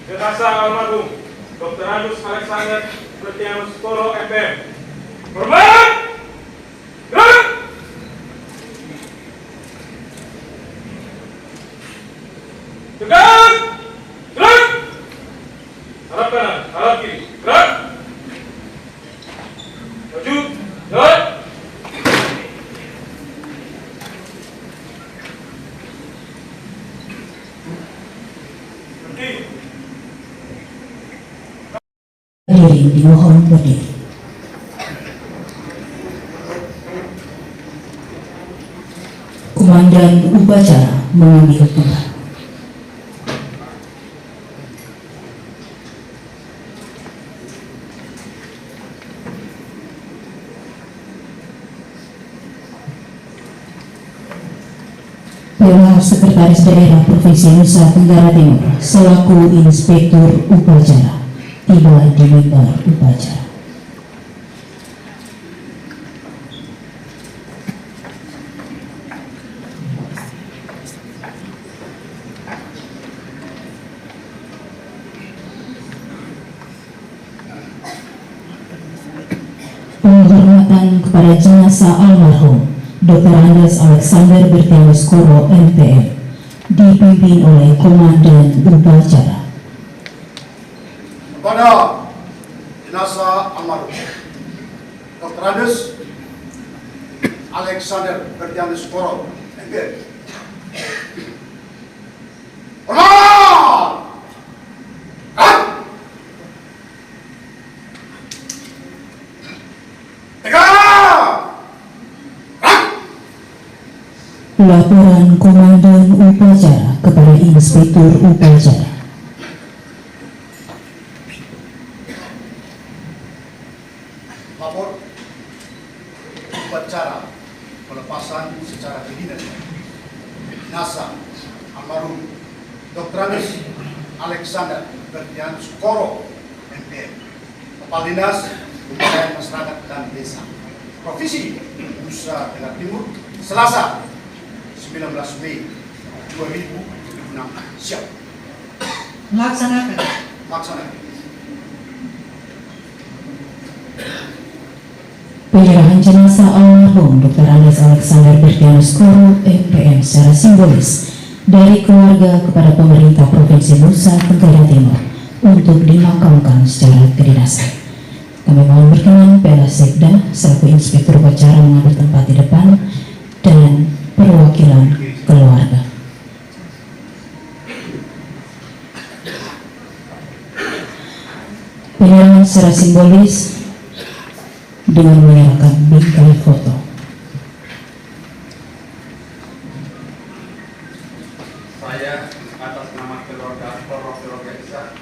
Jenazah almarhum Dr. Agus Alexander Septianus Toro MM. Korban! Gerak! Tegak! Gerak! Harap kanan, harap kiri. Gerak! Maju! Gerak! Berhenti! Hadirin dimohon berdiri. Komandan upacara mengambil tempat. Bapak Sekretaris Daerah Provinsi Nusa Tenggara Timur selaku Inspektur Upacara tiba di mimbar upacara. Penghormatan kepada jenazah almarhum Dr. Andes Alexander Bertianus Koro MPM dipimpin oleh Komandan Upacara. Kepada jenazah almarhum Dr. Andes Alexander Bertianus Koro MPM. Laporan Komandan Upacara kepada Inspektur Upacara. Lapor upacara pelepasan secara kriminal jenazah almarhum Dr. Andes Alexander Bertianus Koro MPM, Kepala Dinas Pemberdayaan Masyarakat dan Desa, Provinsi Nusa Tenggara Timur, Selasa 19 Mei 2006. Siap. Laksanakan. Penyerahan jenazah almarhum Dr. Andes Alexander Bertianus Koro MPM secara simbolis dari keluarga kepada pemerintah Provinsi Nusa Tenggara Timur untuk dimakamkan secara kedinasan. Kami mohon berkenan PLH Sekda selaku Inspektur Upacara mengambil tempat di depan dan perwakilan keluarga. Penyerahan secara simbolis dengan menyerahkan bingkai foto. Saya atas nama keluarga Koro Isa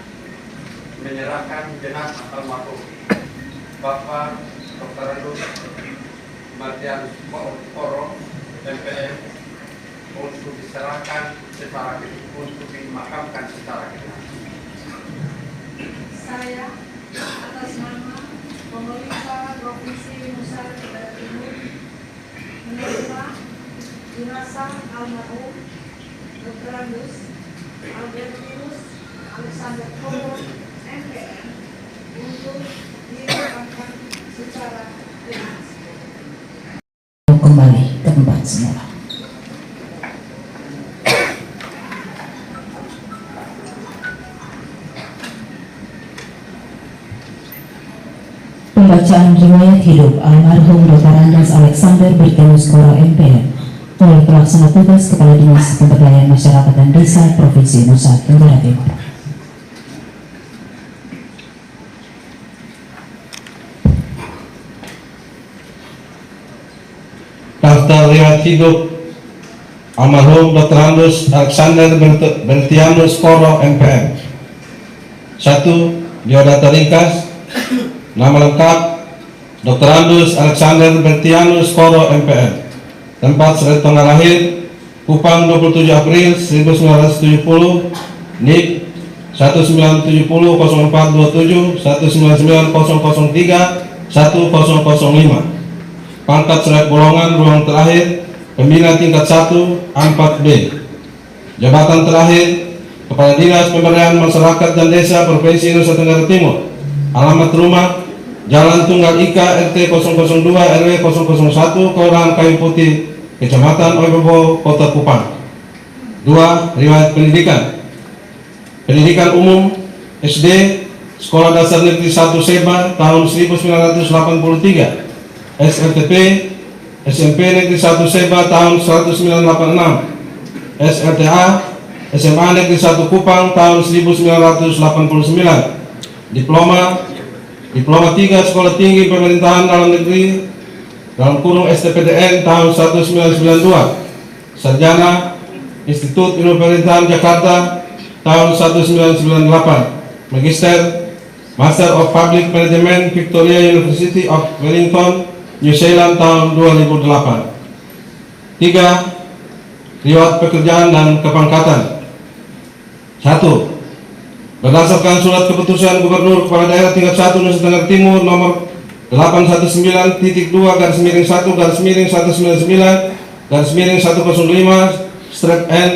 menyerahkan jenazah almarhum Bapak Dr. Andes Bertianus Koro MPM untuk diserahkan secara untuk dimakamkan secara kedinasan. Saya atas nama pemerintah Provinsi Nusa Tenggara Timur menerima jenazah almarhum Dr. Andes Albertinus Alexander Koro MPM untuk dimakamkan secara kedinasan. Kembali ke tempat semula. Pembacaan riwayat hidup almarhum Dr. Andes Alexander Bertianus Koro MPM oleh Pelaksana Tugas Kepala Dinas Pemberdayaan Masyarakat dan Desa Provinsi Nusa Tenggara Timur. Daftar riwayat hidup almarhum Dr. Andes Alexander Bertianus Koro MPM. 1. Biodata ringkas. Nama lengkap Dr. Andes Alexander Bertianus Koro MPM. Tempat serta tanggal lahir Kupang 27 April 1970. NIK 1970 0427 199 003 1005. Pangkat surat golongan ruang terakhir Pembina tingkat 1 A4B. Jabatan terakhir Kepala Dinas Pemberdayaan Masyarakat dan Desa Provinsi Nusa Tenggara Timur. Alamat rumah Jalan Tunggal Ika RT 002 RW 001 Kelurahan Kayu Putih Kecamatan Oebobo Kota Kupang. 2. Riwayat pendidikan. Pendidikan umum SD Sekolah Dasar Negeri 1 Seba tahun 1983. SLTP SMP Negeri 1 Seba tahun 1986. SLTA SMA Negeri 1 Kupang tahun 1989. Diploma 3 Sekolah Tinggi Pemerintahan Dalam Negeri dalam kurung STPDN tahun 1992. Sarjana Institut Ilmu Pemerintahan Jakarta tahun 1998. Magister Master of Public Management Victoria University of Wellington, New Zealand tahun 2008. 3. Riwayat pekerjaan dan kepangkatan. 1. Berdasarkan surat keputusan Gubernur Kepala Daerah tingkat 1 Nusa Tenggara Timur nomor 819.2-199-105/N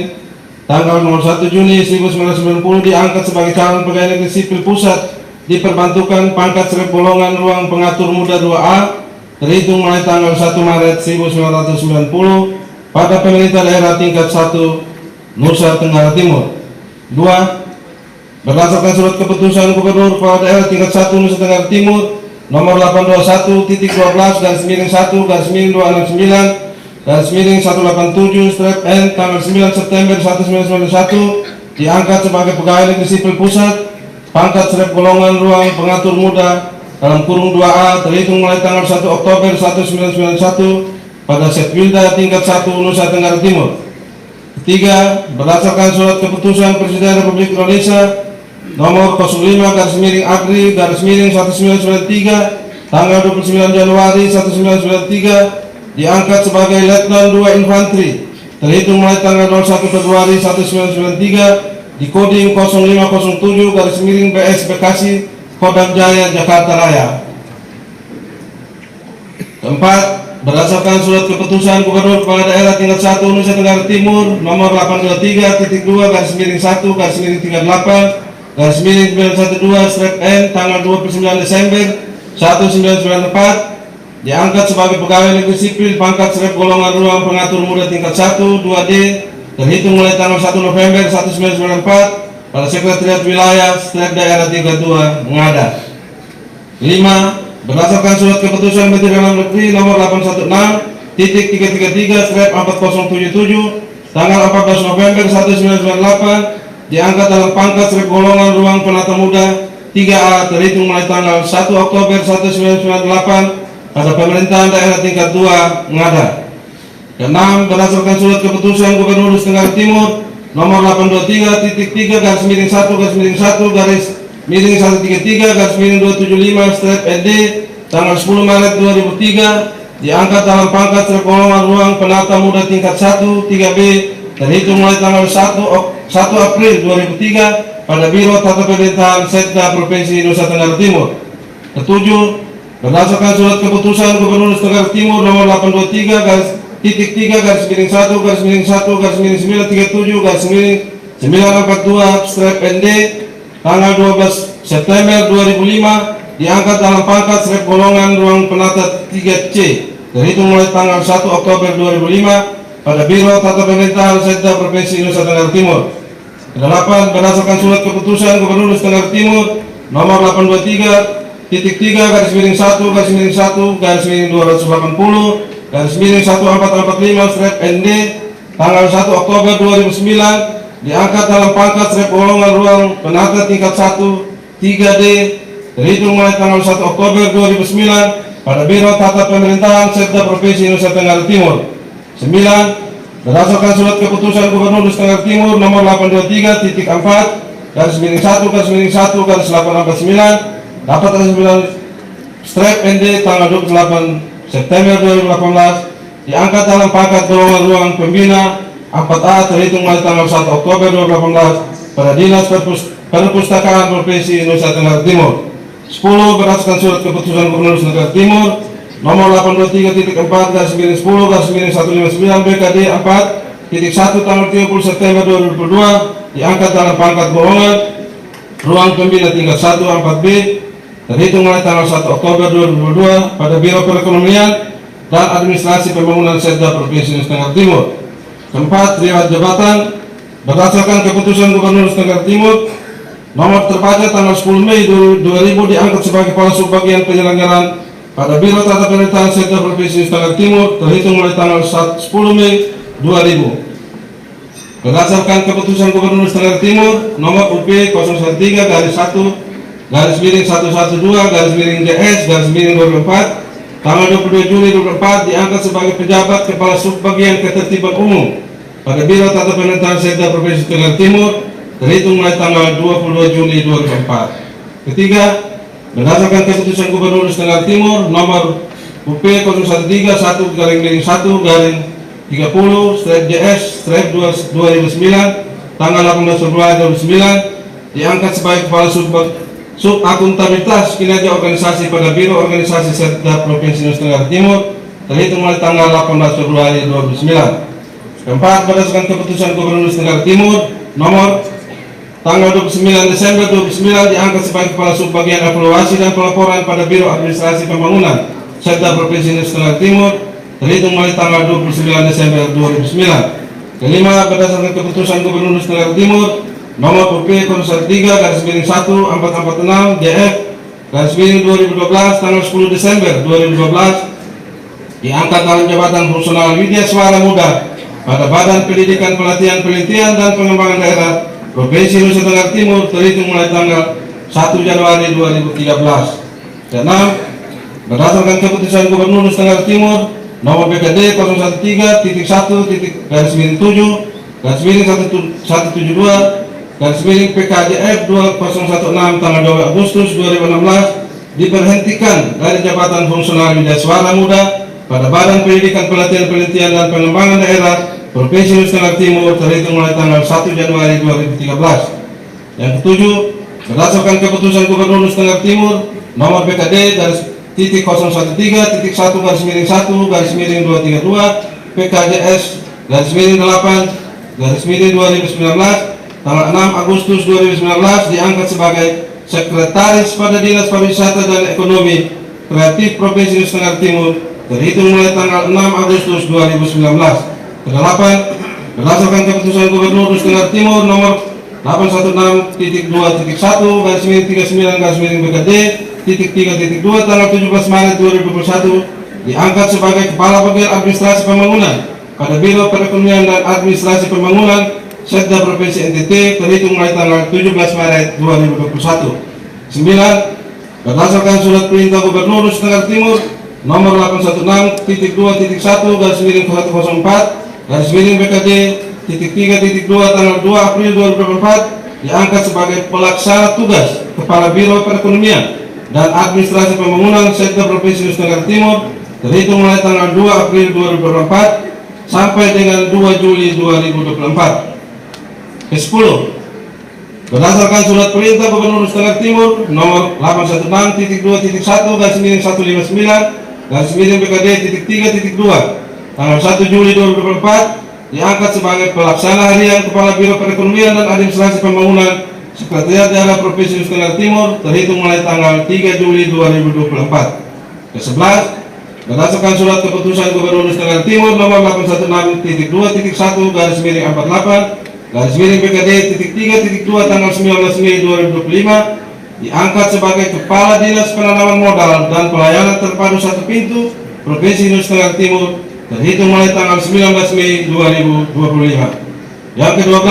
tanggal nomor 1 Juni 1990 diangkat sebagai calon pegawai negeri sipil pusat diperbantukan pangkat Strep golongan ruang pengatur muda 2A terhitung mulai tanggal 1 Maret 1990 pada pemerintah daerah tingkat 1 Nusa Tenggara Timur. 2. Berdasarkan surat keputusan Gubernur Kepala Daerah tingkat 1 Nusa Tenggara Timur nomor 821.12-1/189/187 tanggal 9 September 1991 diangkat sebagai pegawai negeri sipil pusat pangkat Strep golongan ruang pengatur muda dalam kurung 2A terhitung mulai tanggal 1 Oktober 1991 pada Setwilda tingkat 1 Nusa Tenggara Timur. 3. Berdasarkan surat keputusan Presiden Republik Indonesia nomor 05/Agri/1993 tanggal 29 Januari 1993 diangkat sebagai Letnan 2 Infanteri terhitung mulai tanggal 01 Februari 1993 di Kodim 0507/BS Bekasi Kodam Jaya Jakarta Raya. 4. Berdasarkan surat keputusan Gubernur Kepala Daerah tingkat 1 Nusa Tenggara Timur nomor 823.2/1-138/912/N tanggal 29 Desember 1994 diangkat sebagai pegawai negeri sipil pangkat Strep golongan ruang pengatur muda tingkat 1 2D terhitung mulai tanggal 1 November 1994 pada Sekretariat Wilayah Strep Daerah tingkat 2 Ngada. 5. Berdasarkan surat keputusan Menteri Dalam Negeri nomor 816.333 Strep 4077 tanggal 14 November 1998 diangkat dalam pangkat Strep golongan ruang penata muda 3A terhitung mulai tanggal 1 Oktober 1998 pada pemerintahan daerah tingkat 2 Ngada. 6. Berdasarkan surat keputusan Gubernur Nusa Tenggara Timur nomor 823.101/133/275 Strep ND tanggal 10 Maret 2003 diangkat dalam pangkat Strep golongan ruang penata muda tingkat 1 3B terhitung mulai tanggal 1 April 2003 pada Biro Tata Pemerintahan Setda Provinsi Nusa Tenggara Timur. 7. Berdasarkan surat keputusan Gubernur Nusa Tenggara Timur nomor 823.3/1/937/942 Strep ND tanggal 12 September 2005 diangkat dalam pangkat Strep golongan ruang penata 3C terhitung mulai tanggal 1 Oktober 2005 pada Biro Tata Pemerintahan Setda Provinsi Nusa Tenggara Timur. 8. Berdasarkan surat keputusan Gubernur Nusa Tenggara Timur nomor 823.3/1/280/1445 Strep ND tanggal 1 Oktober 2009 diangkat dalam pangkat Strep golongan ruang penata tingkat 1 3D terhitung mulai tanggal 1 Oktober 2009 pada Biro Tata Pemerintahan Setda Provinsi Nusa Tenggara Timur. 9. Berdasarkan surat keputusan Gubernur Nusa Tenggara Timur nomor 823.4/1/1/849 dapat 9 Strep ND tanggal 28 September 2018 diangkat dalam pangkat golongan ruang pembina 4A terhitung mulai tanggal 1 Oktober 2018 pada Dinas Perpustakaan Provinsi Nusa Tenggara Timur. 10. Berdasarkan surat keputusan Gubernur Nusa Tenggara Timur nomor 823.4/10/9159 BKD 4.1 tanggal 30 September 2022 diangkat dalam pangkat golongan ruang pembina tingkat 1 4B terhitung mulai tanggal 1 Oktober 2022 pada Biro Perekonomian dan Administrasi Pembangunan Setda Provinsi Nusa Tenggara Timur. 4. Riwayat jabatan berdasarkan keputusan Gubernur Nusa Tenggara Timur nomor terbaca tanggal 10 Mei 2000 diangkat sebagai Kepala Subbagian Penyelenggaraan pada Biro Tata Pemerintahan Setda Provinsi Nusa Tenggara Timur terhitung mulai tanggal 10 Mei 2000. Berdasarkan keputusan Gubernur Nusa Tenggara Timur nomor UP 013-1/112-JS-2004 tanggal 22 Juli 2004 diangkat sebagai pejabat Kepala Subbagian Ketertiban Umum pada Biro Tata Pemerintahan Setda Provinsi Tenggara Timur terhitung mulai tanggal 22 Juli 2004. Ketiga, berdasarkan keputusan Gubernur Nusa Tenggara Timur nomor UP 013-1/30/JS-2009 tanggal 18 Februari 2009 diangkat sebagai Kepala Subakuntabilitas Kinerja Organisasi pada Biro Organisasi Setda Provinsi Nusa Tenggara Timur terhitung mulai tanggal 18 Februari 2009. Keempat, berdasarkan keputusan Gubernur Nusa Tenggara Timur nomor tanggal 29 Desember 2009 diangkat sebagai Kepala Subbagian Evaluasi dan Pelaporan pada Biro Administrasi Pembangunan Sekda Provinsi Nusa Tenggara Timur terhitung mulai tanggal 29 Desember 2009. Kelima, berdasarkan keputusan Gubernur Nusa Tenggara Timur nomor PP 03/1/446 JF /2012 tanggal 10 Desember 2012 diangkat dalam jabatan fungsional Widya Suara Muda pada Badan Pendidikan Pelatihan Penelitian dan Pengembangan Daerah Provinsi Nusa Tenggara Timur terhitung mulai tanggal 1 Januari 2013. Keenam, berdasarkan keputusan Gubernur Nusa Tenggara Timur nomor BKD 013-1-172-172-PKJF 2016 tanggal 2 Agustus 2016 diberhentikan dari jabatan fungsional Widya Suara Muda pada Badan Pendidikan Pelatihan Penelitian dan Pengembangan Daerah Provinsi Nusa Tenggara Timur terhitung mulai tanggal 1 Januari 2013. Yang ketujuh, berdasarkan keputusan Gubernur Nusa Tenggara Timur nomor BKD /013-1-1-232 PKJS /8/2019 tanggal 6 Agustus 2019 diangkat sebagai Sekretaris pada Dinas Pariwisata dan Ekonomi Kreatif Provinsi Nusa Tenggara Timur terhitung mulai tanggal 6 Agustus 2019. Kedelapan, berdasarkan keputusan Gubernur Nusa Tenggara Timur nomor 816.2.1/39/BKD.3.2 tanggal 17 Maret 2021 diangkat sebagai Kepala Bagian Administrasi Pembangunan pada Biro Perekonomian dan Administrasi Pembangunan Sekda Provinsi NTT terhitung mulai tanggal 17 Maret 2021. 9. Berdasarkan surat perintah Gubernur Nusa Tenggara Timur nomor 816.2.1/BKD.3.2 tanggal 2 April 2024 diangkat sebagai Pelaksana Tugas Kepala Biro Perekonomian dan Administrasi Pembangunan Sekda Provinsi Nusa Tenggara Timur terhitung mulai tanggal 2 April 2024 sampai dengan 2 Juli 2024. Ke-10. Berdasarkan surat perintah Gubernur Nusa Tenggara Timur nomor 816.2.1/159/BKD.3.2 tanggal 1 Juli 2024 diangkat sebagai Pelaksana Harian Kepala Biro Perekonomian dan Administrasi Pembangunan Sekretariat Daerah Provinsi Nusa Tenggara Timur terhitung mulai tanggal 3 Juli 2024. Ke-11. Berdasarkan surat keputusan Gubernur Nusa Tenggara Timur nomor 816.2.1/48/BKD.3.2 tanggal 19 Mei 2025 diangkat sebagai Kepala Dinas Penanaman Modal dan Pelayanan Terpadu Satu Pintu Provinsi Nusa Tenggara Timur terhitung mulai tanggal 19 Mei 2025. Yang ke-12,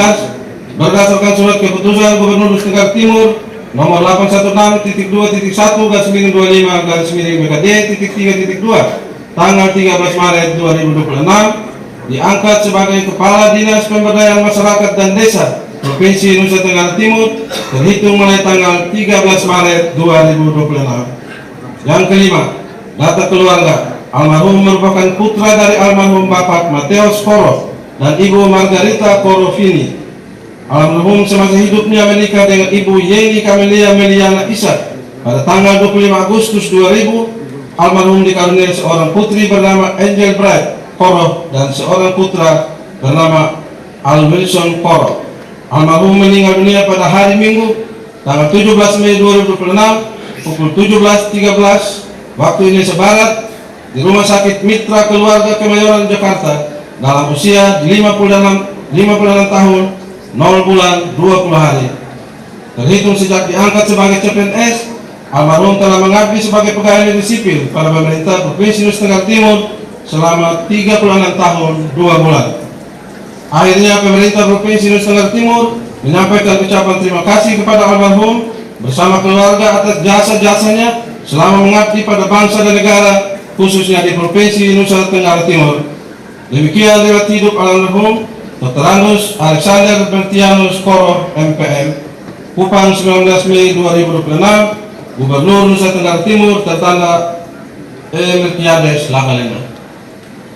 berdasarkan surat keputusan Gubernur Nusa Tenggara Timur nomor 816.2.1/25/BKD.3.2 tanggal 13 Maret 2026 diangkat sebagai Kepala Dinas Pemberdayaan Masyarakat dan Desa Provinsi Nusa Tenggara Timur terhitung mulai tanggal 13 Maret 2026. Yang kelima, data keluarga. Almarhum merupakan putra dari almarhum Bapak Mateus Koro dan Ibu Margarita Koro Vini. Almarhum semasa hidupnya menikah dengan Ibu Yeni Kamelia Meliana Ishak. Pada tanggal 25 Agustus 2000, almarhum dikaruniai seorang putri bernama Angel Bright Koro dan seorang putra bernama Al Wilson Koro. Almarhum meninggal dunia pada hari Minggu tanggal 17 Mei 2026 pukul 17.13 waktu Indonesia Barat di Rumah Sakit Mitra Keluarga Kemayoran Jakarta dalam usia 56 tahun 0 bulan 20 hari. Terhitung sejak diangkat sebagai CPNS, almarhum telah mengabdi sebagai pegawai negeri sipil pada pemerintah Provinsi Nusa Tenggara Timur selama 36 tahun 2 bulan. Akhirnya pemerintah Provinsi Nusa Tenggara Timur menyampaikan ucapan terima kasih kepada almarhum bersama keluarga atas jasa-jasanya selama mengabdi pada bangsa dan negara, khususnya di Provinsi Nusa Tenggara Timur. Demikian riwayat hidup almarhum Dr. Andus Alexander Bertianus Koro MPM, Kupang 19 Mei 2026, Gubernur Nusa Tenggara Timur, tertanda Melkiades Lakalena.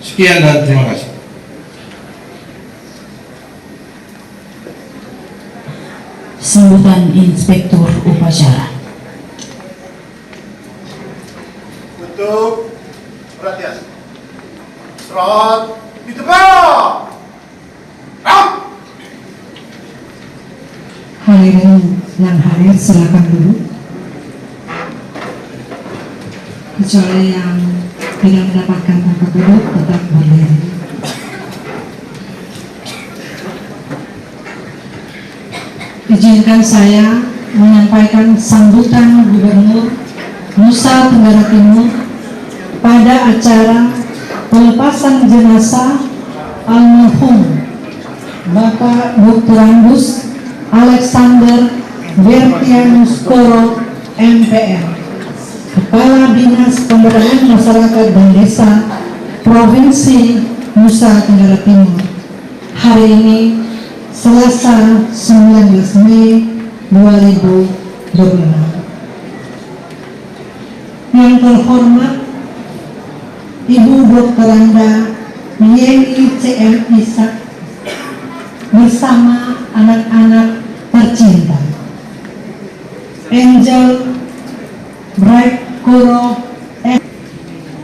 Sekian dan terima kasih. Sambutan Inspektur Upacara. Untuk perhatian. Serot ditebak. Ram. Hadirin yang hadir silakan duduk. Kecuali yang tidak mendapatkan tempat duduk tetap berdiri. Izinkan saya menyampaikan sambutan Gubernur Nusa Tenggara Timur pada acara pelepasan jenazah almarhum Bapak Dr. Andus Alexander Bertianus Koro MPR, Kepala Dinas Pemberdayaan Masyarakat dan Desa Provinsi Nusa Tenggara Timur, hari ini Selasa 19 Mei 2026. Yang terhormat Ibu Dr. Anda Yeni CM Isak bersama anak-anak tercinta Angel Bright Koro,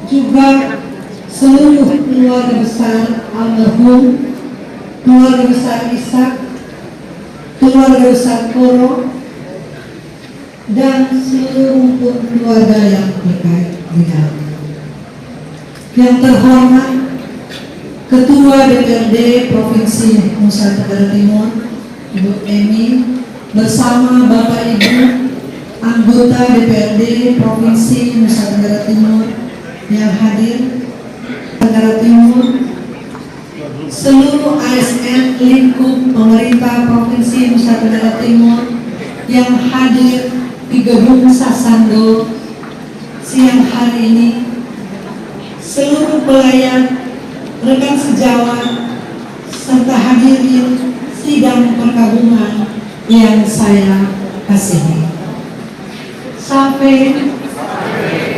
juga seluruh keluarga besar almarhum, keluarga besar Isak, keluarga besar Koro, dan seluruh keluarga yang terkait dengan. Yang terhormat Ketua DPRD Provinsi Nusa Tenggara Timur, Ibu Emi, bersama Bapak Ibu anggota DPRD Provinsi Nusa Tenggara Timur yang hadir, Tenggara Timur, seluruh ASN lingkup pemerintah Provinsi Nusa Tenggara Timur yang hadir di Gedung Sasando siang hari ini, seluruh pelayan, rekan sejawat, serta hadirin sidang perkabungan yang saya kasihi. Sampai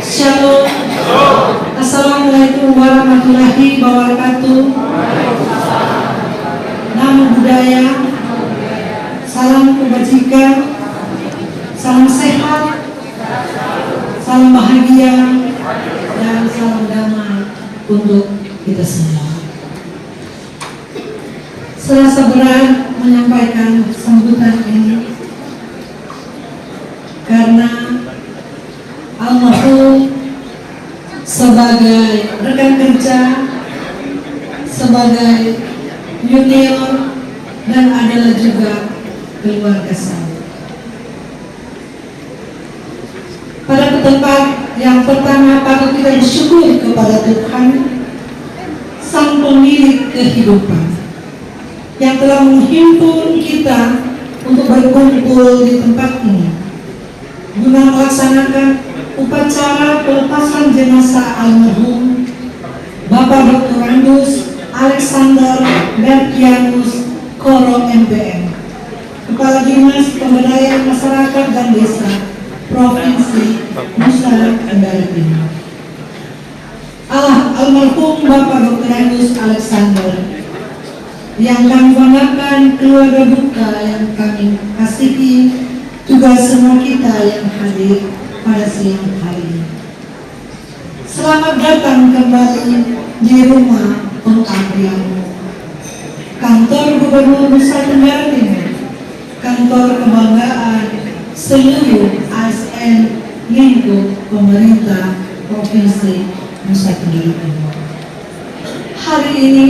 Shalom. Assalamualaikum warahmatullahi wabarakatuh. Namo Buddhaya. Salam kebajikan, salam sehat, salam bahagia, dan salam damai untuk kita semua. Serasa berat menyampaikan sambutan ini karena almarhum sebagai rekan kerja, sebagai junior, dan adalah juga keluarga saya. Pada tempat yang pertama patut kita bersyukur kepada Tuhan, Sang Pemilik kehidupan, yang telah menghimpun kita untuk berkumpul di tempat ini guna melaksanakan upacara pelepasan jenazah almarhum Bapak Dr. Andus Alexander Bertianus Koro MPR, Kepala Dinas Pemberdayaan Masyarakat dan Desa Provinsi Nusa Tenggara Timur. Almarhum Bapak Dr. Andus Alexander yang kami banggakan, keluarga duka yang kami kasihi, juga semua kita yang hadir pada siang hari ini. Selamat datang kembali di rumah pengabdianmu, kantor Gubernur Nusa Tenggara Timur, kantor kebanggaan seluruh ASN lingkup pemerintah Provinsi Nusa Tenggara Timur. Hari ini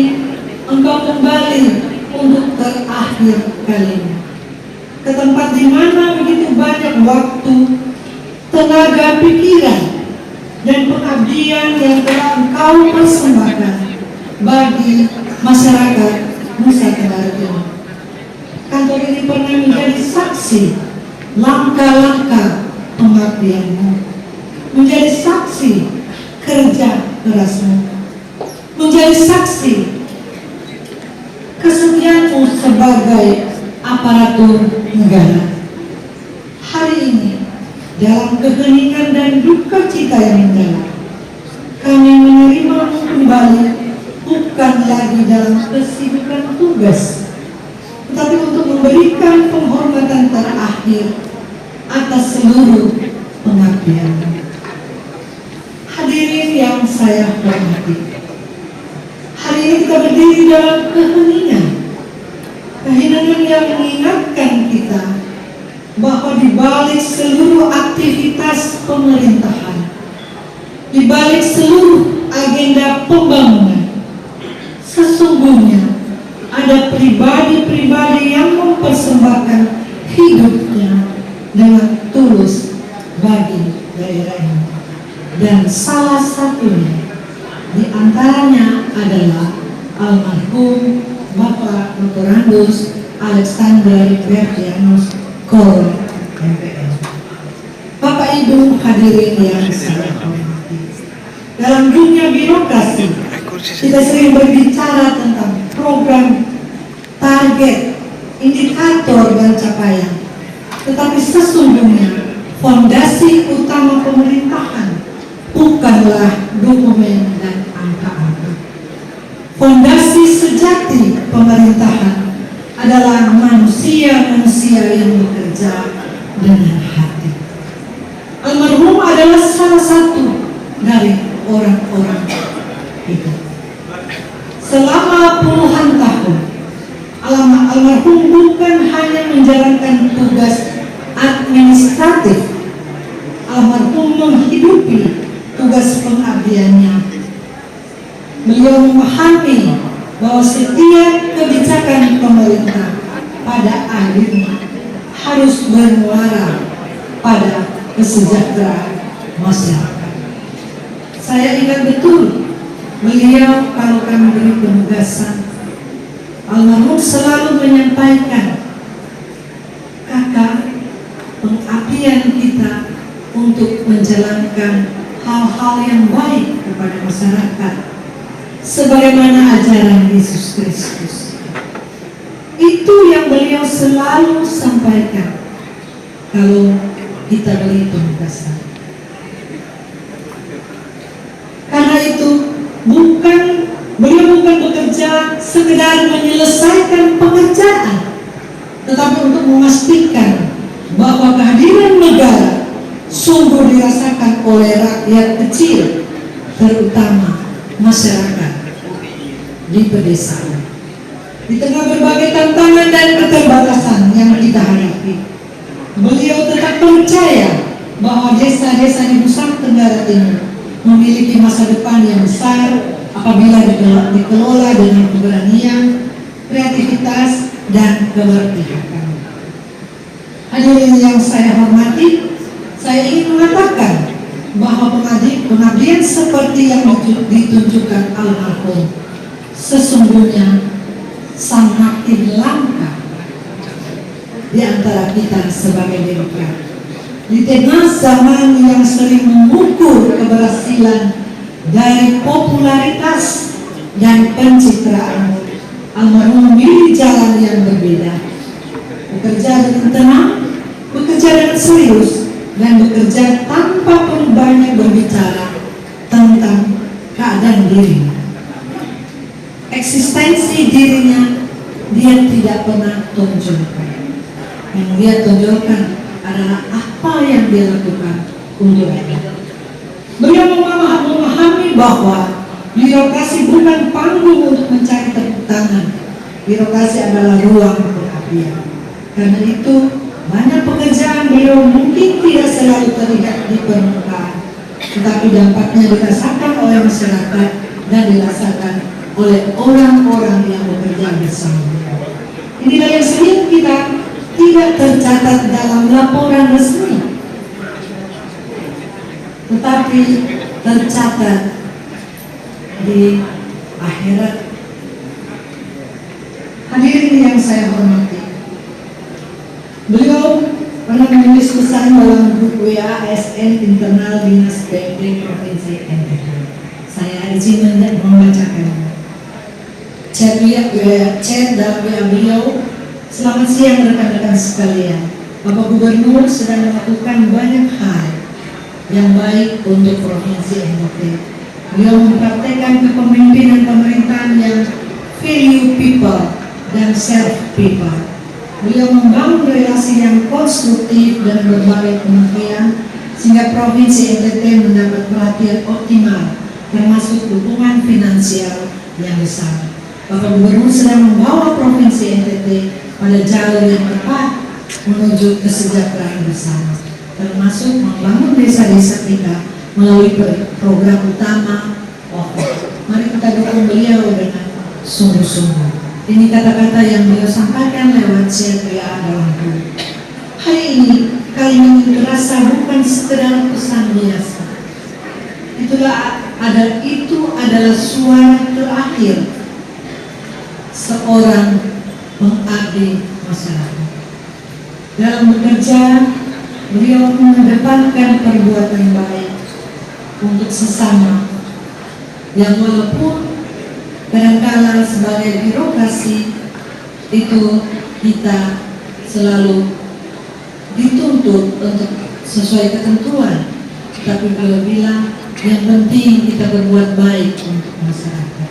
engkau kembali untuk terakhir kalinya ke tempat di mana begitu banyak waktu, tenaga pikiran, dan pengabdian yang telah engkau persembahkan bagi masyarakat Nusa Tenggara Timur. Kantor ini pernah menjadi saksi langkah-langkah pengabdianmu, menjadi saksi kerja kerasmu, menjadi saksi kesetiaanmu sebagai aparatur negara. Hari ini dalam keheningan dan duka cita yang mendalam, kami menerimamu kembali, bukan lagi dalam kesibukan tugas, tetapi untuk memberikan penghormatan terakhir atas seluruh pengabdian. Hadirin yang saya hormati, hari ini kita berdiri dalam keheningan yang mengingatkan kita bahwa di balik seluruh aktivitas pemerintahan, di balik seluruh agenda pembangunan, sesungguhnya ada pribadi-pribadi yang mempersembahkan hidupnya dengan tulus bagi daerah ini. Dan salah satunya di antaranya adalah almarhum Bapak Dr. Andus Alexander Bertianus Koro, MPN. Bapak Ibu hadirin yang saya hormati, dalam dunia birokrasi kita sering berbicara tentang program, target, indikator, dan capaian. Tetapi sesungguhnya fondasi utama pemerintahan bukanlah dokumen dan angka-angka. Fondasi sejati pemerintahan adalah manusia-manusia yang bekerja dengan hati. Almarhum adalah salah satu dari orang-orang itu. Selama puluhan tahun, almarhum bukan hanya menjalankan tugas administratif, almarhum menghidupi tugas pengabdiannya. Beliau memahami bahwa setiap kebijakan pemerintah pada akhirnya harus bermuara pada kesejahteraan masyarakat. Saya ingat betul beliau kalau kami beri penugasan, almarhum selalu menyampaikan, kakak, pengabdian kita untuk menjalankan hal-hal yang baik kepada masyarakat sebagaimana ajaran Yesus Kristus. Itu yang beliau selalu sampaikan kalau kita beri penugasan. Karena itu beliau bukan bekerja sekedar menyelesaikan pekerjaan, tetapi untuk memastikan bahwa kehadiran negara sungguh dirasakan oleh rakyat kecil, terutama masyarakat di pedesaan. Di tengah berbagai tantangan dan keterbatasan yang kita hadapi, beliau tetap percaya bahwa desa-desa di Nusa Tenggara Timur memiliki masa depan yang besar apabila dikelola dengan keberanian, kreativitas, dan keberpihakan. Hadirin yang saya hormati, saya ingin mengatakan bahwa pengabdian seperti yang ditunjukkan almarhum sesungguhnya semakin langka di antara kita sebagai birokrat. Di tengah zaman yang sering mengukur keberhasilan dari popularitas dan pencitraan, almarhum memilih jalan yang berbeda. Bekerja dengan tenang, bekerja dengan serius, dan bekerja tanpa perlu banyak berbicara tentang keadaan dirinya. Eksistensi dirinya dia tidak pernah tonjolkan. Yang dia tonjolkan adalah apa yang dia lakukan untuk rakyat. Beliau memahami bahwa birokrasi bukan panggung untuk mencari tepuk tangan. Birokrasi adalah ruang pengabdian. Karena itu banyak pekerjaan beliau mungkin tidak selalu terlihat di permukaan, tetapi dampaknya dirasakan oleh masyarakat dan dirasakan oleh orang-orang yang bekerja bersama. Inilah yang sering kita tidak tercatat dalam laporan resmi, tetapi tercatat di akhirat. Hadirin yang saya hormati, beliau pernah menulis pesan dalam buku ASN internal Dinas PMD Provinsi NTT. Saya izin membacakannya. Chat dalam WA beliau, selamat siang rekan-rekan sekalian. Bapak Gubernur sedang melakukan banyak hal yang baik untuk Provinsi NTT. Beliau mempraktekkan kepemimpinan pemerintahan yang value people dan serve people. Beliau membangun relasi yang konstruktif dan berbagai kementerian sehingga Provinsi NTT mendapat perhatian optimal, termasuk dukungan finansial yang besar. Bapak Gubernur sedang membawa Provinsi NTT pada jalur yang tepat menuju kesejahteraan bersama, termasuk membangun desa-desa kita melalui program utama OKO. Mari kita dukung beliau dengan sungguh-sungguh. Ini kata-kata yang beliau sampaikan lewat chat WA dalam grup. Hari ini kalimat terasa bukan sekedar pesan biasa. Itu adalah suara terakhir seorang pengabdi masyarakat. Dalam bekerja, beliau mengedepankan perbuatan baik untuk sesama, yang walaupun kadangkala sebagai birokrasi itu kita selalu dituntut untuk sesuai ketentuan, tapi beliau bilang yang penting kita berbuat baik untuk masyarakat.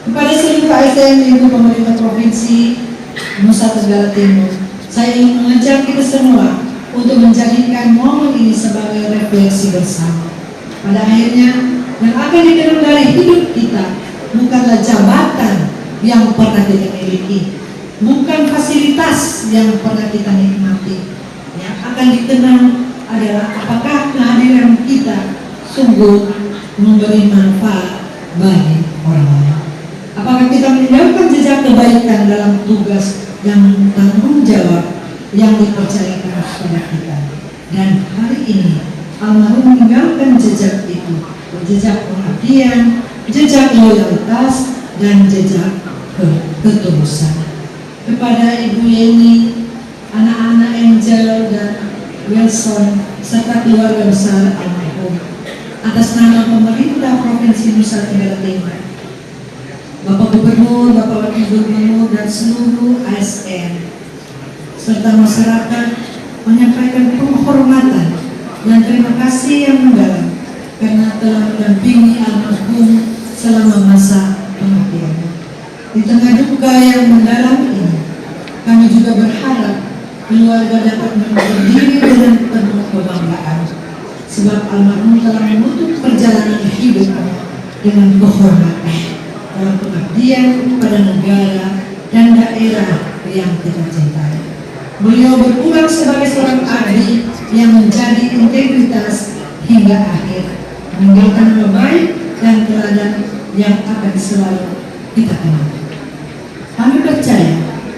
Kepada seluruh ASN Ibu Pemerintah Provinsi Nusa Tenggara Timur, saya ingin mengajak kita semua untuk menjadikan momen ini sebagai refleksi bersama. Pada akhirnya, yang akan dikenal dari hidup kita bukanlah jabatan yang pernah kita miliki, bukan fasilitas yang pernah kita nikmati. Yang akan dikenal adalah apakah kehadiran kita sungguh memberi manfaat bagi orang lain. Apakah kita meninggalkan jejak kebaikan dalam tugas yang tanggung jawab yang dipercayakan kepada kita. Dan hari ini almarhum meninggalkan jejak itu, jejak pengabdian, jejak loyalitas, dan jejak ketulusan. Kepada Ibu Yeni, anak-anak Angel dan Wilson, serta keluarga besar almarhum, atas nama pemerintah Provinsi Nusa Tenggara Timur, Bapak Gubernur, Bapak Wakil Gubernur, dan seluruh ASN serta masyarakat menyampaikan penghormatan dan terima kasih yang mendalam karena telah mendampingi almarhum selama masa pengabdiannya. Di tengah duka yang mendalam ini, kami juga berharap keluarga dapat berdiri dengan penuh kebanggaan, sebab almarhum telah menutup perjalanan hidupnya dengan kehormatan dalam pengabdian kepada negara dan daerah yang kita cintai. Beliau berpulang sebagai seorang abdi yang menjadi integritas hingga akhir, meninggalkan nama baik dan teladan yang akan selalu kita kenal. Kami percaya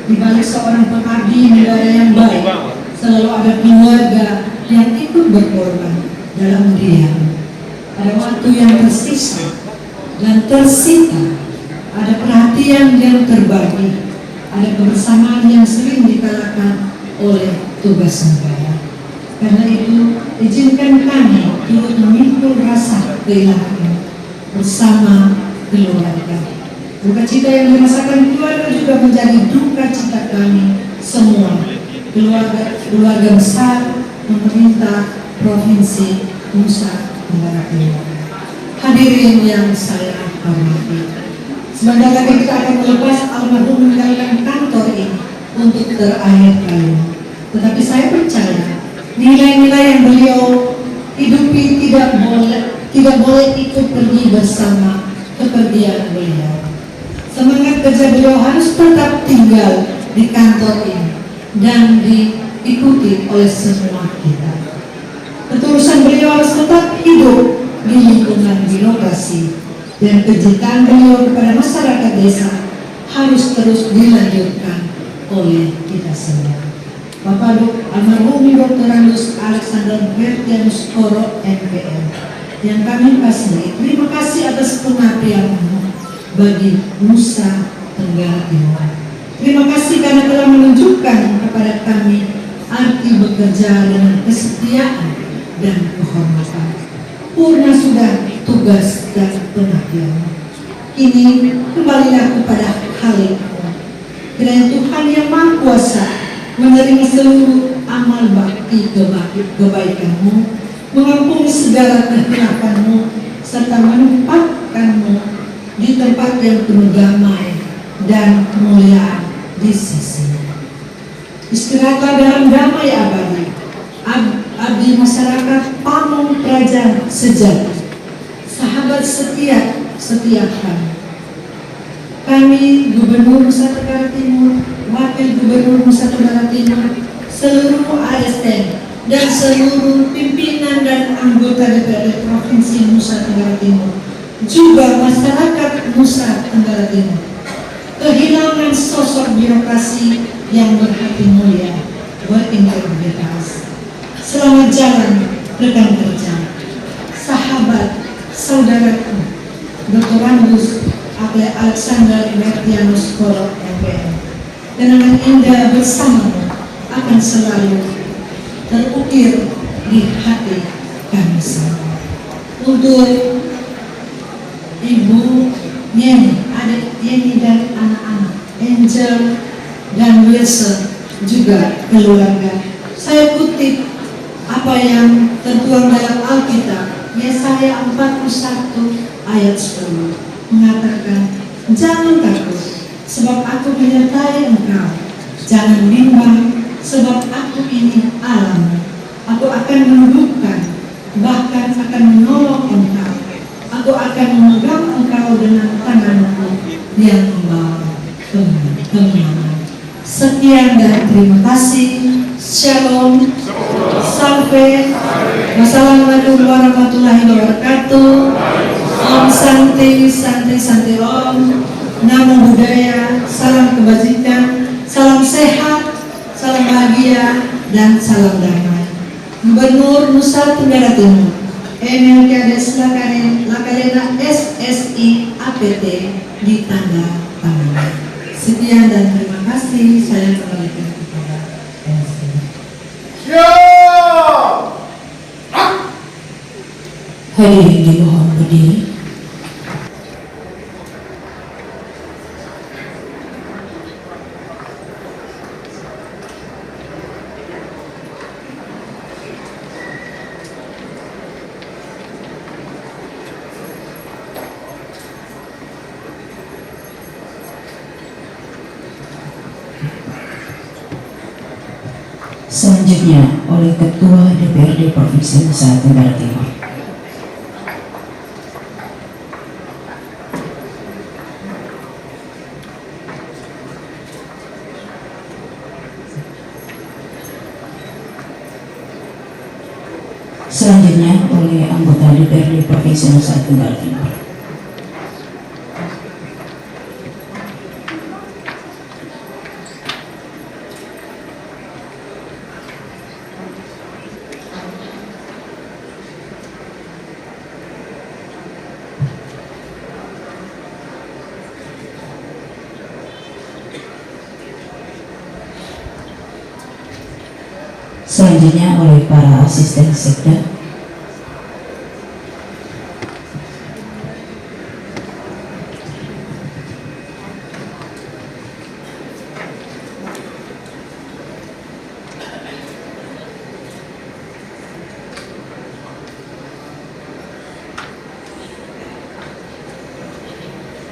di balik seorang pengabdi negara yang baik selalu ada keluarga yang ikut berkorban dalam diam. Ada waktu yang tersisa dan tersita, ada perhatian yang terbagi, ada kebersamaan yang sering dikalahkan oleh tugas negara. Karena itu, izinkan kami turut memikul rasa kehilangan bersama keluarga. Duka cita yang dirasakan keluarga juga menjadi duka cita kami semua, keluarga besar pemerintah Provinsi Nusa Tenggara Timur. Hadirin yang saya hormati, sebentar lagi kita akan melepas almarhum meninggalkan kantor ini untuk terakhir kali. Tetapi saya percaya nilai-nilai yang beliau hidupi tidak boleh ikut pergi bersama kepergian beliau. Semangat kerja beliau harus tetap tinggal di kantor ini dan diikuti oleh semua kita. Ketulusan beliau harus tetap hidup di lingkungan birokrasi, dan kecintaan beliau kepada masyarakat desa harus terus dilanjutkan oleh kita semua. Bapak almarhum Dr. Andus Alexander Bertianus Koro MPN yang kami kasihi, terima kasih atas pengabdianmu bagi Nusa Tenggara Timur. Terima kasih karena telah menunjukkan kepada kami arti bekerja dengan kesetiaan dan kehormatan. Purna sudah tugas dan pengabdianmu. Kini kembalilah kepada Khaliq-Mu. Kiranya Tuhan yang Maha Kuasa menerima seluruh amal bakti kebaikan-Mu, mengampuni segala kehilafanmu, serta menempatkan-Mu di tempat yang penuh damai dan kemuliaan di sisi. Istirahatlah dalam damai abadi, abdi masyarakat, pamong praja sejati, sahabat setia kami. kami Gubernur Nusa Tenggara Timur, Wakil Gubernur Nusa Tenggara Timur, seluruh ASN, dan seluruh pimpinan dan anggota DPRD Provinsi Nusa Tenggara Timur, juga masyarakat Nusa Tenggara Timur, kehilangan sosok birokrasi yang berhati mulia, berintegritas. Selamat jalan rekan kerja, sahabat, saudaraku, Dr. Randus Alexander Bertianus Koro MPN. Kenangan indah bersamamu akan selalu terukir di hati kami semua. Untuk Ibu Yeni, adik Yeni dan anak-anak, Angel dan Wilson, juga keluarga, saya kutip apa yang tertuang dalam Alkitab, Yesaya 41 ayat 10 mengatakan, jangan takut, sebab aku menyertai engkau. Jangan bimbang, sebab aku ini Allahmu. Aku akan menundukkan, bahkan akan menolong engkau. Aku akan memegang engkau dengan tanganku yang membawa kemenangan. Sekian dan terima kasih. Shalom, Salve, wassalamualaikum warahmatullahi wabarakatuh. Om Santi, Santi, Santi Om. Namo Buddhaya, salam kebajikan, salam sehat, salam bahagia, dan salam damai. Gubernur Nusa Tenggara Timur, Emil Kades Lakalena SSI APT ditanda tangan. Sekian dan terima kasih. Saya kembalikan kepada MC. Hadirin dimohon berdiri. Selanjutnya oleh Ketua DPRD Provinsi Nusa Tenggara Timur. Selanjutnya oleh anggota DPRD Provinsi Nusa Tenggara Timur. Selanjutnya oleh para asisten sekda.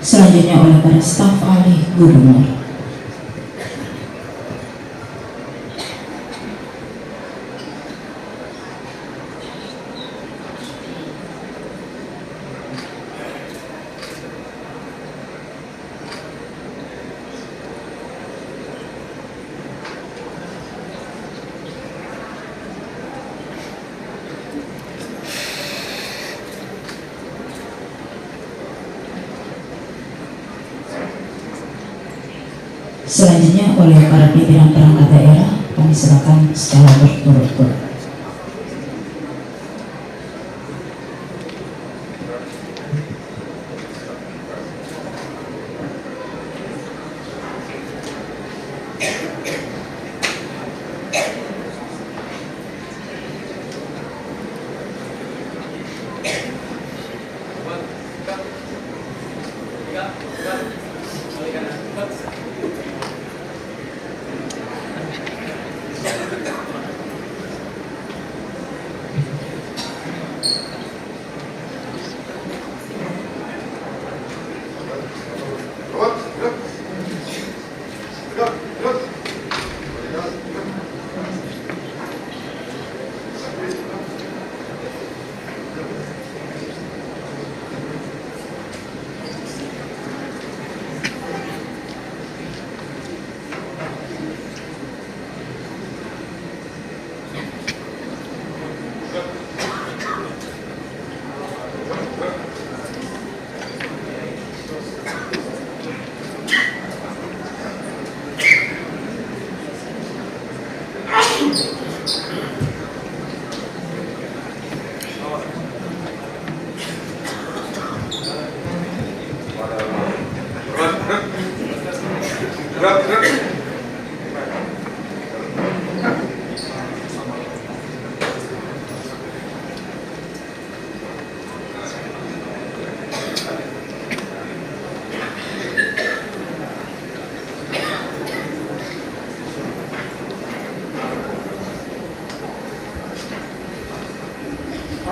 Selanjutnya oleh para staf ahli gubernur. Selanjutnya oleh para pimpinan perangkat daerah, kami silakan secara berturut-turut.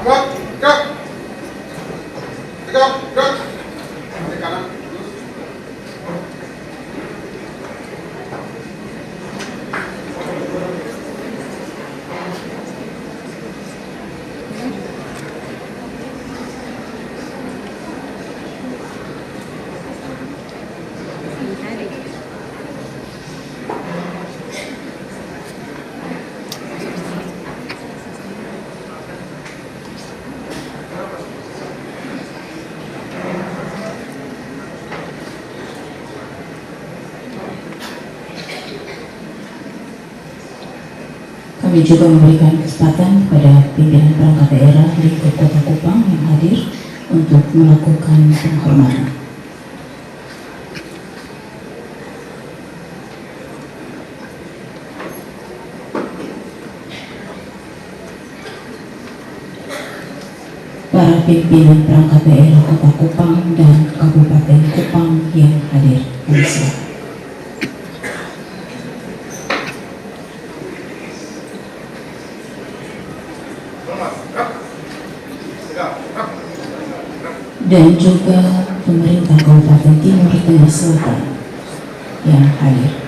Ahmad, gerak. Tegak, gerak. Balik kanan. Kami juga memberikan kesempatan kepada pimpinan perangkat daerah lingkup Kota Kupang yang hadir untuk melakukan penghormatan. Para pimpinan perangkat daerah Kota Kupang dan Kabupaten Kupang yang hadir, kami silakan. Dan juga pemerintah Kabupaten Timur Tengah Selatan yang hadir.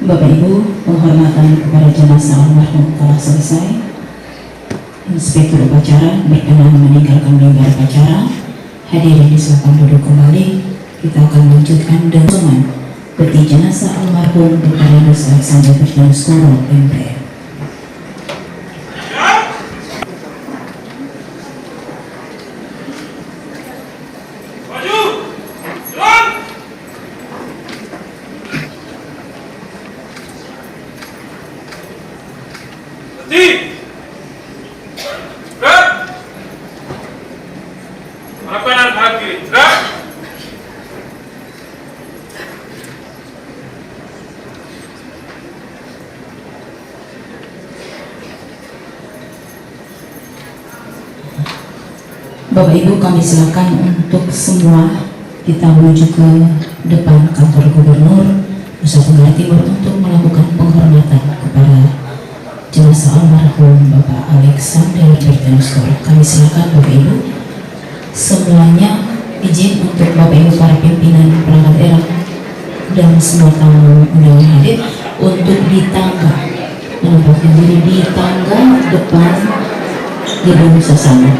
Bapak Ibu, penghormatan kepada jenazah almarhum telah selesai. Inspektur upacara berkenan meninggalkan mimbar upacara. Hadirin disilakan duduk kembali. Kita akan lanjutkan dengan peti jenazah almarhum Dr. Andus Alexander Bertianus Koro, MPR. Maju, jalan. Berhenti. Gerak. Arah kanan, arah kiri. Gerak. Bapak Ibu, kami silakan untuk semua kita menuju ke depan kantor Gubernur Nusa Tenggara Timur untuk melakukan penghormatan kepada jenazah almarhum Bapak Alexander Bertianus Koro. Kami silakan Bapak Ibu semuanya, izin untuk Bapak Ibu para pimpinan perangkat daerah dan semua tamu undangan hadir untuk di tangga, menempatkan diri di tangga depan gedung Sasana.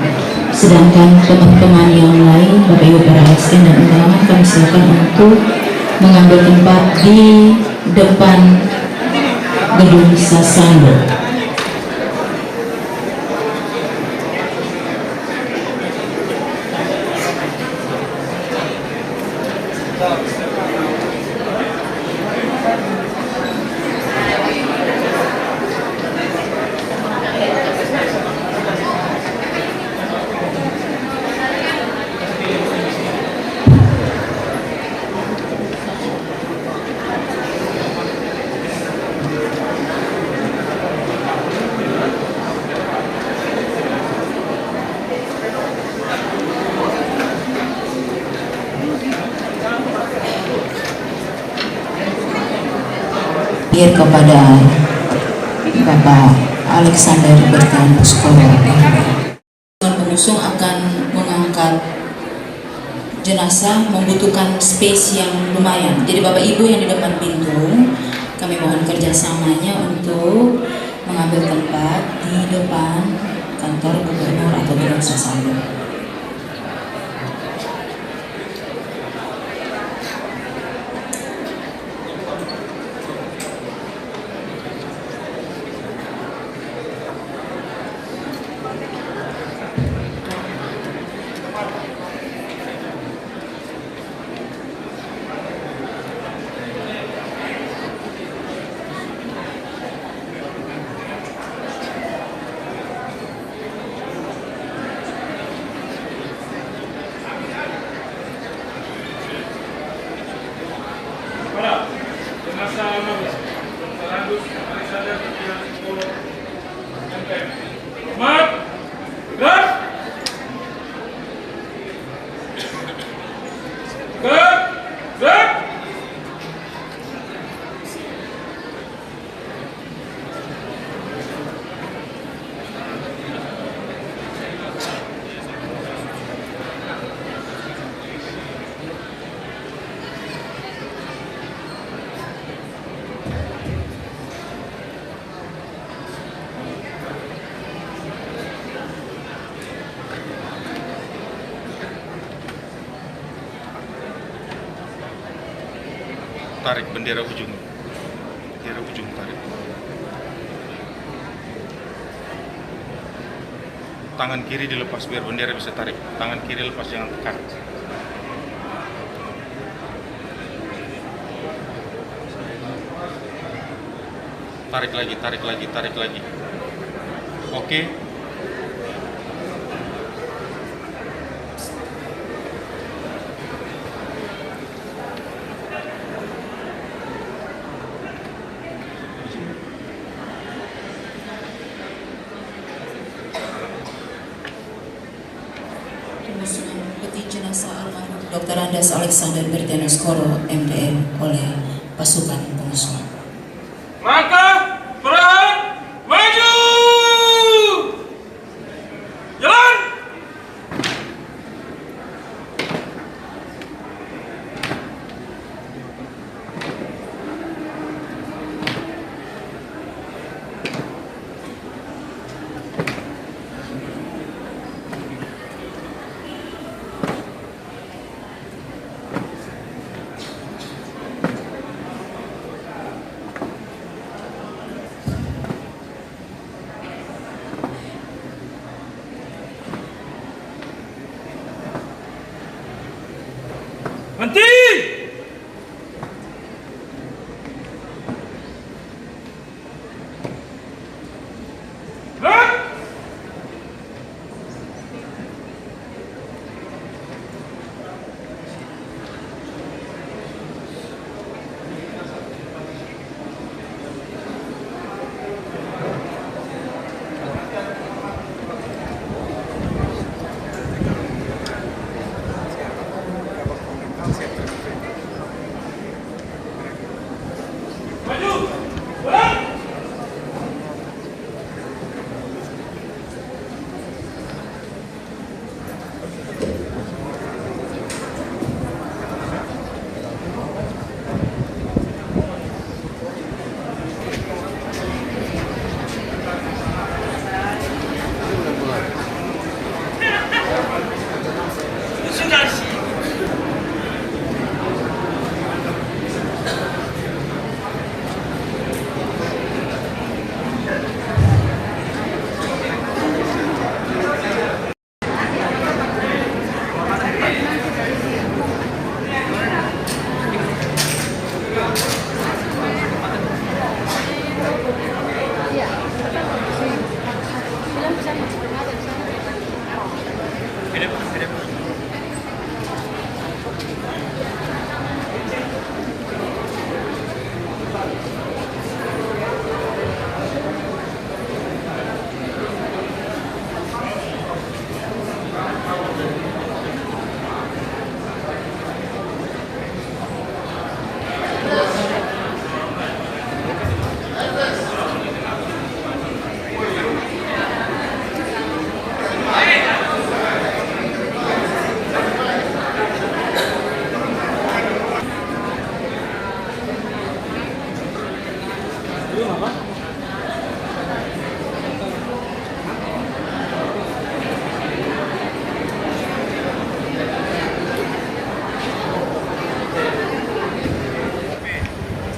Sedangkan teman-teman yang lain, Bapak Ibu para ASN dan undangan, kami silakan untuk mengambil tempat di depan gedung Sasana. Kepada Bapak Alexander Bertianus Koro, pengusung akan mengangkat jenazah membutuhkan space yang lumayan. Jadi Bapak Ibu yang di depan pintu, kami mohon kerjasamanya untuk mengambil tempat di depan kantor Gubernur atau gedung Sasando. almarhum Dr. Andus Alexander Bertianus Koro, MPM. Hormat, gerak. Gerak. Tarik bendera ujung tarik. Tangan kiri dilepas biar bendera bisa tarik. Tangan kiri lepas, jangan tekan. Tarik lagi. Oke. Peti jenazah almarhum Dr. Andes Alexander Bertianus Koro, MPM oleh pasukan pengusung. Maka perang maju. Jalan. Henti! Gerak! Maju! Gerak!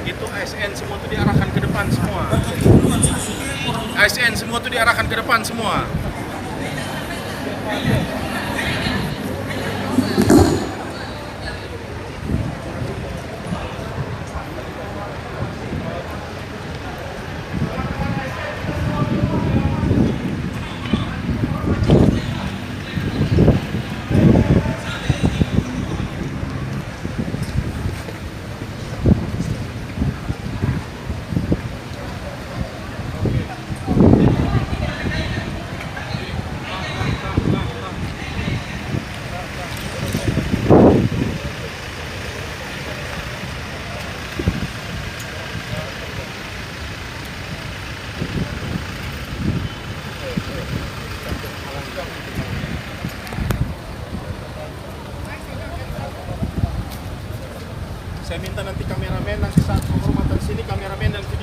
Itu ASN semua tuh diarahkan ke depan semua. ASN semua tuh diarahkan ke depan semua.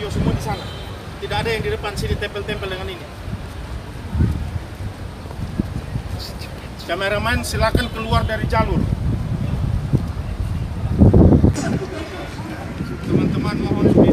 video semua di sana. Tidak ada yang di depan sini tempel-tempel dengan ini. Kameraman silakan keluar dari jalur. Teman-teman mohon